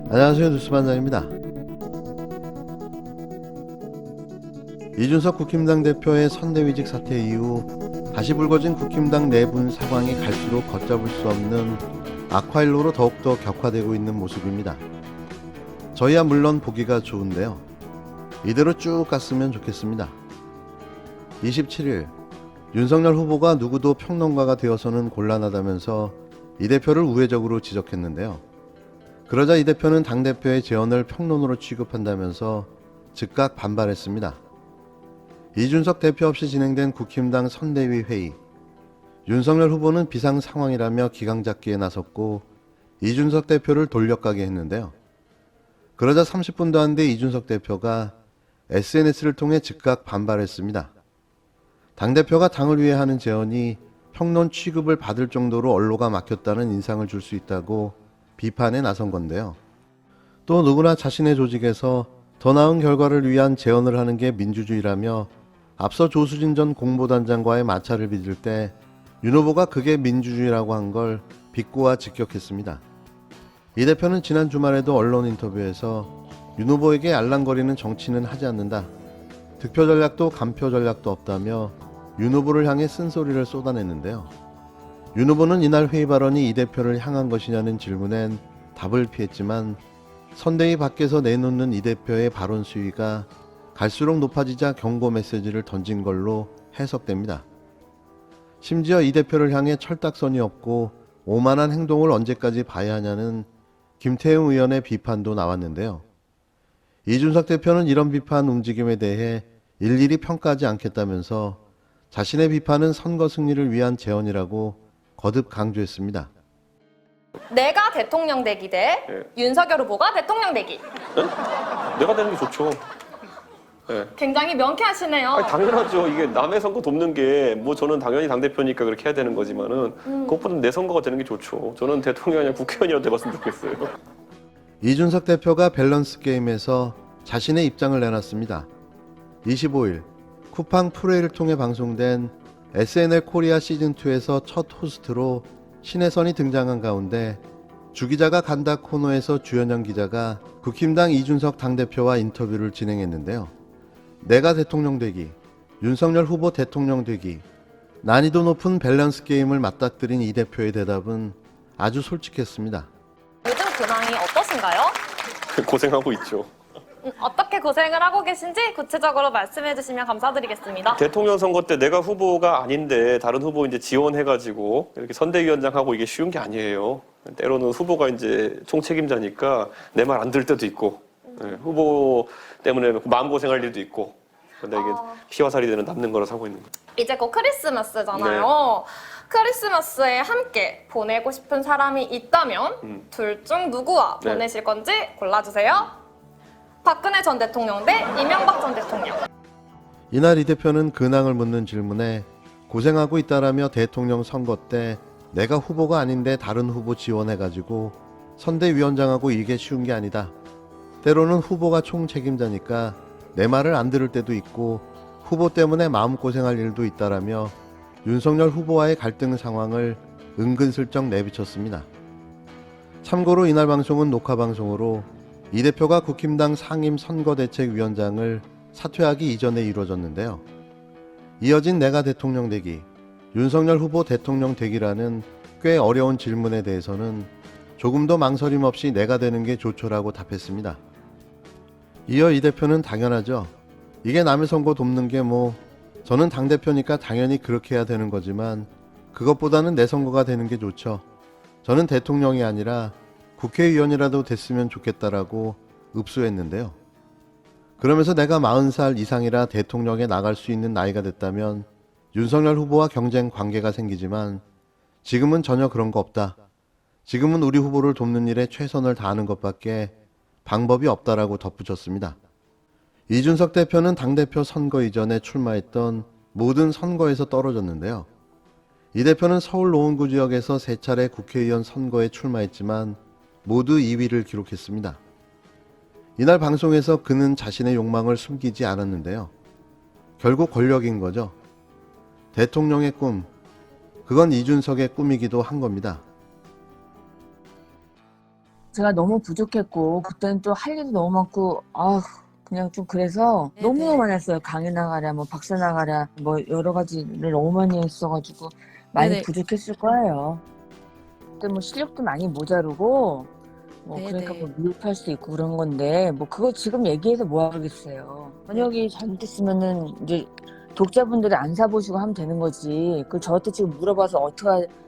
안녕하세요, 뉴스반장입니다. 이준석 국힘당 대표의 선대위직 사퇴 이후 다시 불거진 국힘당 내분 상황이 갈수록 걷잡을 수 없는 악화일로로 더욱더 격화되고 있는 모습입니다. 저희야 물론 보기가 좋은데요. 이대로 쭉 갔으면 좋겠습니다. 27일 윤석열 후보가 누구도 평론가가 되어서는 곤란하다면서 이 대표를 우회적으로 지적했는데요. 그러자 이 대표는 당대표의 제언을 평론으로 취급한다면서 즉각 반발했습니다. 이준석 대표 없이 진행된 국힘당 선대위 회의. 윤석열 후보는 비상 상황이라며 기강잡기에 나섰고 이준석 대표를 돌려가게 했는데요. 그러자 30분도 안 돼 이준석 대표가 SNS를 통해 즉각 반발했습니다. 당대표가 당을 위해 하는 제언이 평론 취급을 받을 정도로 언로가 막혔다는 인상을 줄 수 있다고 비판에 나선 건데요. 또 누구나 자신의 조직에서 더 나은 결과를 위한 제언을 하는 게 민주주의라며 앞서 조수진 전 공보단장과의 마찰을 빚을 때 윤 후보가 그게 민주주의라고 한 걸 비꼬아 직격했습니다. 이 대표는 지난 주말에도 언론 인터뷰에서 윤 후보에게 알랑거리는 정치는 하지 않는다. 득표 전략도 간표 전략도 없다며 윤 후보를 향해 쓴소리를 쏟아냈는데요. 윤 후보는 이날 회의 발언이 이 대표를 향한 것이냐는 질문엔 답을 피했지만 선대위 밖에서 내놓는 이 대표의 발언 수위가 갈수록 높아지자 경고 메시지를 던진 걸로 해석됩니다. 심지어 이 대표를 향해 철딱선이 없고 오만한 행동을 언제까지 봐야 하냐는 김태형 의원의 비판도 나왔는데요. 이준석 대표는 이런 비판 움직임에 대해 일일이 평가하지 않겠다면서 자신의 비판은 선거 승리를 위한 제언이라고 거듭 강조했습니다. 내가 대통령 되기 대 윤석열 후보가 대통령 되기. 내가 되는 게 좋죠. 네. 굉장히 명쾌하시네요. 아니, 당연하죠. 이게 남의 선거 돕는 게 뭐 저는 당연히 당대표니까 그렇게 해야 되는 거지만은 그것보다 내 선거가 되는 게 좋죠. 저는 대통령이 아니라 국회의원이라도 돼봤으면 좋겠어요. 이준석 대표가 밸런스 게임에서 자신의 입장을 내놨습니다. 25일 쿠팡 프로회를 통해 방송된 SNL 코리아 시즌2에서 첫 호스트로 신혜선이 등장한 가운데 주 기자가 간다 코너에서 주현영 기자가 국힘당 이준석 당대표와 인터뷰를 진행했는데요. 내가 대통령 되기, 윤석열 후보 대통령 되기, 난이도 높은 밸런스 게임을 맞닥뜨린 이 대표의 대답은 아주 솔직했습니다. 요즘 근황이 어떠신가요? 고생하고 있죠. 어떻게 고생을 하고 계신지 구체적으로 말씀해 주시면 감사드리겠습니다. 대통령 선거 때 내가 후보가 아닌데 다른 후보 이제 지원해가지고 이렇게 선대위원장하고 이게 쉬운 게 아니에요. 때로는 후보가 이제 총책임자니까 내 말 안 들을 때도 있고, 후보 때문에 마음고생할 일도 있고, 근데 이게 피와 살이 되는 남는 거라 사고 있는 거예요. 이제 곧 크리스마스잖아요. 크리스마스에 함께 보내고 싶은 사람이 있다면 둘 중 누구와 네. 보내실 건지 골라주세요. 박근혜 전 대통령 대 이명박 전 대통령. 이날 이 대표는 근황을 묻는 질문에 고생하고 있다라며 대통령 선거 때 내가 후보가 아닌데 다른 후보 지원해가지고 선대위원장하고 이게 쉬운 게 아니다. 때로는 후보가 총책임자니까 내 말을 안 들을 때도 있고 후보 때문에 마음고생할 일도 있다라며 윤석열 후보와의 갈등 상황을 은근슬쩍 내비쳤습니다. 참고로 이날 방송은 녹화방송으로 이 대표가 국힘당 상임 선거대책위원장을 사퇴하기 이전에 이루어졌는데요. 이어진 내가 대통령 되기, 윤석열 후보 대통령 되기라는 꽤 어려운 질문에 대해서는 조금도 망설임 없이 내가 되는 게 좋죠라고 답했습니다. 이어 이 대표는 당연하죠. 이게 남의 선거 돕는 게 저는 당대표니까 당연히 그렇게 해야 되는 거지만 그것보다는 내 선거가 되는 게 좋죠. 저는 대통령이 아니라 국회의원이라도 됐으면 좋겠다라고 읍소했는데요. 그러면서 내가 40살 이상이라 대통령에 나갈 수 있는 나이가 됐다면 윤석열 후보와 경쟁 관계가 생기지만 지금은 전혀 그런 거 없다. 지금은 우리 후보를 돕는 일에 최선을 다하는 것밖에 방법이 없다라고 덧붙였습니다. 이준석 대표는 당대표 선거 이전에 출마했던 모든 선거에서 떨어졌는데요. 이 대표는 서울 노원구 지역에서 3차례 국회의원 선거에 출마했지만 모두 2위를 기록했습니다. 이날 방송에서 그는 자신의 욕망을 숨기지 않았는데요. 결국 권력인 거죠. 대통령의 꿈, 그건 이준석의 꿈이기도 한 겁니다. 제가 너무 부족했고 그때는 또 할 일이 너무 많고 그냥 좀 그래서 네네. 너무 많았어요. 강의 나가랴 뭐 박사 나가랴 뭐 여러 가지를 너무 많이 했어가지고 많이 네네. 부족했을 거예요. 그때 뭐 실력도 많이 모자르고 뭐 네네. 그러니까 뭐 미흡할 수 있고 그런 건데 뭐 그거 지금 얘기해서 뭐 하겠어요. 번역이 잘못됐으면은 이제 독자분들이 안 사보시고 하면 되는 거지. 그 저한테 지금 물어봐서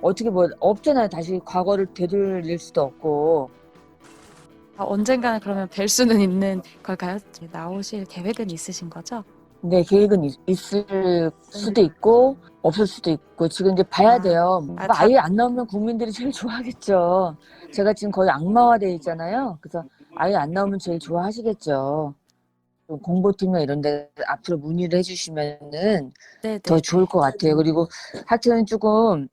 어떻게 뭐 없잖아요. 다시 과거를 되돌릴 수도 없고. 언젠가는 그러면 뵐 수는 있는 걸까요? 이제 나오실 계획은 있으신 거죠? 근데 계획은 있을 수도 있고 없을 수도 있고 지금 이제 봐야 돼요. 뭐 아예 안 나오면 국민들이 제일 좋아하겠죠. 제가 지금 거의 악마화돼 있잖아요. 그래서 아예 안 나오면 제일 좋아하시겠죠. 좀 공보팀이나 이런 데 앞으로 문의를 해주시면은 네네. 더 좋을 것 같아요. 그리고 하여튼 조금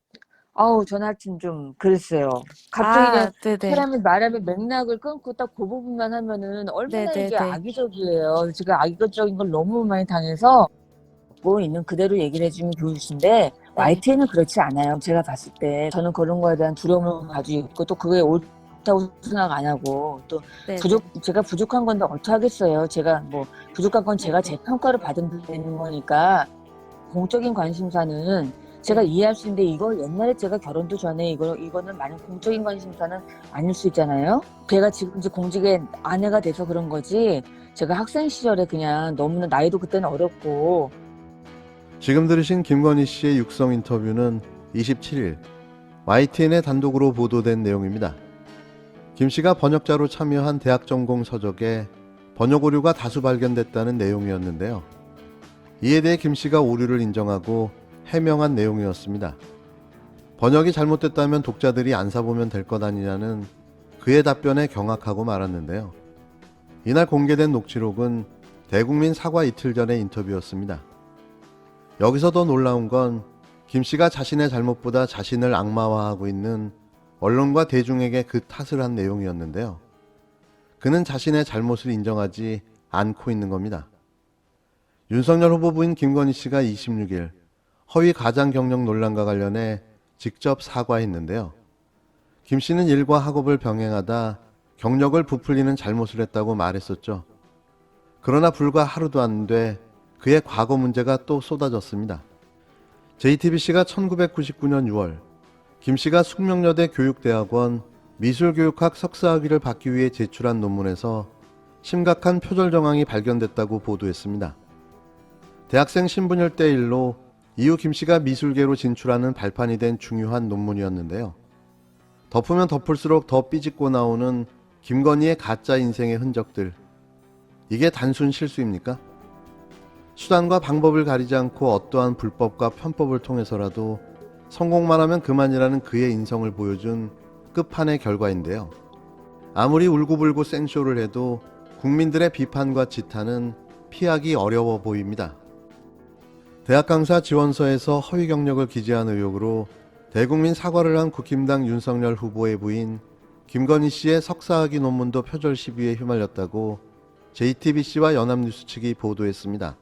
저는 하여튼 좀 그랬어요. 갑자기 그냥 네네. 사람이 말하면 맥락을 끊고 딱 그 부분만 하면은 얼마나 이게 네네네. 악의적이에요. 제가 악의적인 걸 너무 많이 당해서 뭐 있는 그대로 얘기를 해주면 좋으신데 YTN은 그렇지 않아요. 제가 봤을 때 저는 그런 거에 대한 두려움을 가지고 있고 또 그게 옳다고 생각 안 하고 또 네네. 제가 부족한 건데 어떻게 하겠어요. 제가 뭐 부족한 건 제가 제 평가를 받으면 되는 거니까 공적인 관심사는 제가 이해할 수 있는데 이거 옛날에 제가 결혼도 전에 이거는 만약 공적인 관심사는 아닐 수 있잖아요. 제가 지금 이제 공직의 아내가 돼서 그런 거지 제가 학생 시절에 그냥 너무나 나이도 그때는 어렸고. 지금 들으신 김건희 씨의 육성 인터뷰는 27일 YTN에 단독으로 보도된 내용입니다. 김 씨가 번역자로 참여한 대학 전공 서적에 번역 오류가 다수 발견됐다는 내용이었는데요. 이에 대해 김 씨가 오류를 인정하고 해명한 내용이었습니다. 번역이 잘못됐다면 독자들이 안 사보면 될 것 아니냐는 그의 답변에 경악하고 말았는데요. 이날 공개된 녹취록은 대국민 사과 이틀 전의 인터뷰였습니다. 여기서 더 놀라운 건 김 씨가 자신의 잘못보다 자신을 악마화하고 있는 언론과 대중에게 그 탓을 한 내용이었는데요. 그는 자신의 잘못을 인정하지 않고 있는 겁니다. 윤석열 후보 부인 김건희 씨가 26일 허위 가장 경력 논란과 관련해 직접 사과했는데요. 김 씨는 일과 학업을 병행하다 경력을 부풀리는 잘못을 했다고 말했었죠. 그러나 불과 하루도 안 돼 그의 과거 문제가 또 쏟아졌습니다. JTBC가 1999년 6월 김 씨가 숙명여대 교육대학원 미술교육학 석사학위를 받기 위해 제출한 논문에서 심각한 표절 정황이 발견됐다고 보도했습니다. 대학생 신분열대 일로 이후 김 씨가 미술계로 진출하는 발판이 된 중요한 논문이었는데요. 덮으면 덮을수록 더 삐짓고 나오는 김건희의 가짜 인생의 흔적들. 이게 단순 실수입니까? 수단과 방법을 가리지 않고 어떠한 불법과 편법을 통해서라도 성공만 하면 그만이라는 그의 인성을 보여준 끝판의 결과인데요. 아무리 울고불고 생쇼를 해도 국민들의 비판과 지탄은 피하기 어려워 보입니다. 대학 강사 지원서에서 허위 경력을 기재한 의혹으로 대국민 사과를 한 국힘당 윤석열 후보의 부인 김건희 씨의 석사학위 논문도 표절 시비에 휘말렸다고 JTBC와 연합뉴스 측이 보도했습니다.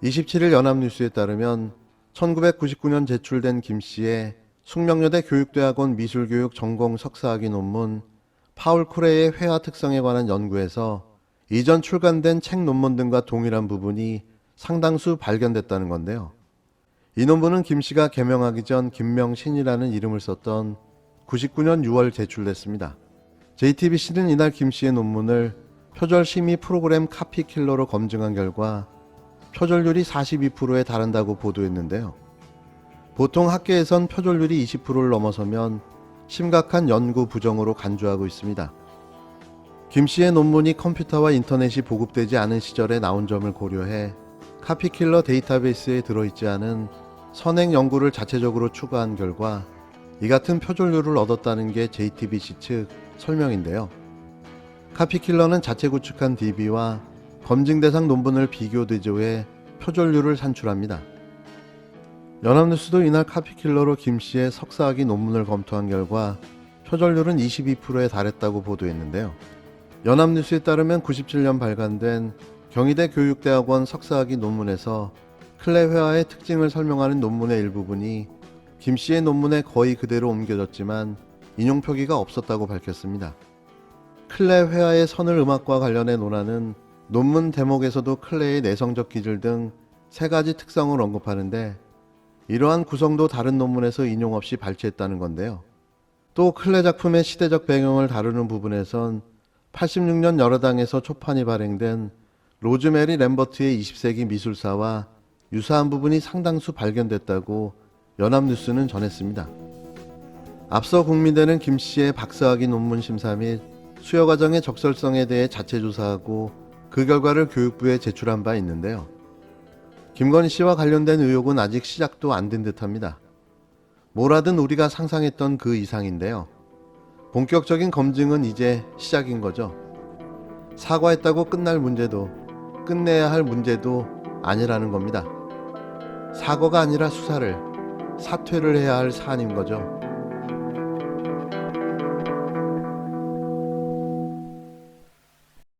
27일 연합뉴스에 따르면 1999년 제출된 김 씨의 숙명여대 교육대학원 미술교육 전공 석사학위 논문 파울 쿠레의 회화 특성에 관한 연구에서 이전 출간된 책 논문 등과 동일한 부분이 상당수 발견됐다는 건데요. 이 논문은 김 씨가 개명하기 전 김명신이라는 이름을 썼던 99년 6월 제출됐습니다. JTBC는 이날 김 씨의 논문을 표절 심의 프로그램 카피킬러로 검증한 결과 표절률이 42%에 달한다고 보도했는데요. 보통 학계에선 표절률이 20%를 넘어서면 심각한 연구 부정으로 간주하고 있습니다. 김 씨의 논문이 컴퓨터와 인터넷이 보급되지 않은 시절에 나온 점을 고려해 카피킬러 데이터베이스에 들어있지 않은 선행 연구를 자체적으로 추가한 결과 이 같은 표절률을 얻었다는 게 JTBC 측 설명인데요. 카피킬러는 자체 구축한 DB와 검증 대상 논문을 비교 대조해 표절률을 산출합니다. 연합뉴스도 이날 카피킬러로 김 씨의 석사학위 논문을 검토한 결과 표절률은 22%에 달했다고 보도했는데요. 연합뉴스에 따르면 97년 발간된 경희대 교육대학원 석사학위 논문에서 클레 회화의 특징을 설명하는 논문의 일부분이 김 씨의 논문에 거의 그대로 옮겨졌지만 인용 표기가 없었다고 밝혔습니다. 클레 회화의 선을 음악과 관련해 논하는 논문 대목에서도 클레의 내성적 기질 등 세 가지 특성을 언급하는데 이러한 구성도 다른 논문에서 인용 없이 발췌했다는 건데요. 또 클레 작품의 시대적 배경을 다루는 부분에선 86년 여러당에서 초판이 발행된 로즈메리 램버트의 20세기 미술사와 유사한 부분이 상당수 발견됐다고 연합뉴스는 전했습니다. 앞서 국민대는 김 씨의 박사학위 논문 심사 및 수여 과정의 적절성에 대해 자체 조사하고 그 결과를 교육부에 제출한 바 있는데요. 김건희 씨와 관련된 의혹은 아직 시작도 안 된 듯합니다. 뭐라든 우리가 상상했던 그 이상인데요. 본격적인 검증은 이제 시작인 거죠. 사과했다고 끝날 문제도 끝내야 할 문제도 아니라는 겁니다. 사과가 아니라 수사를, 사퇴를 해야 할 사안인 거죠.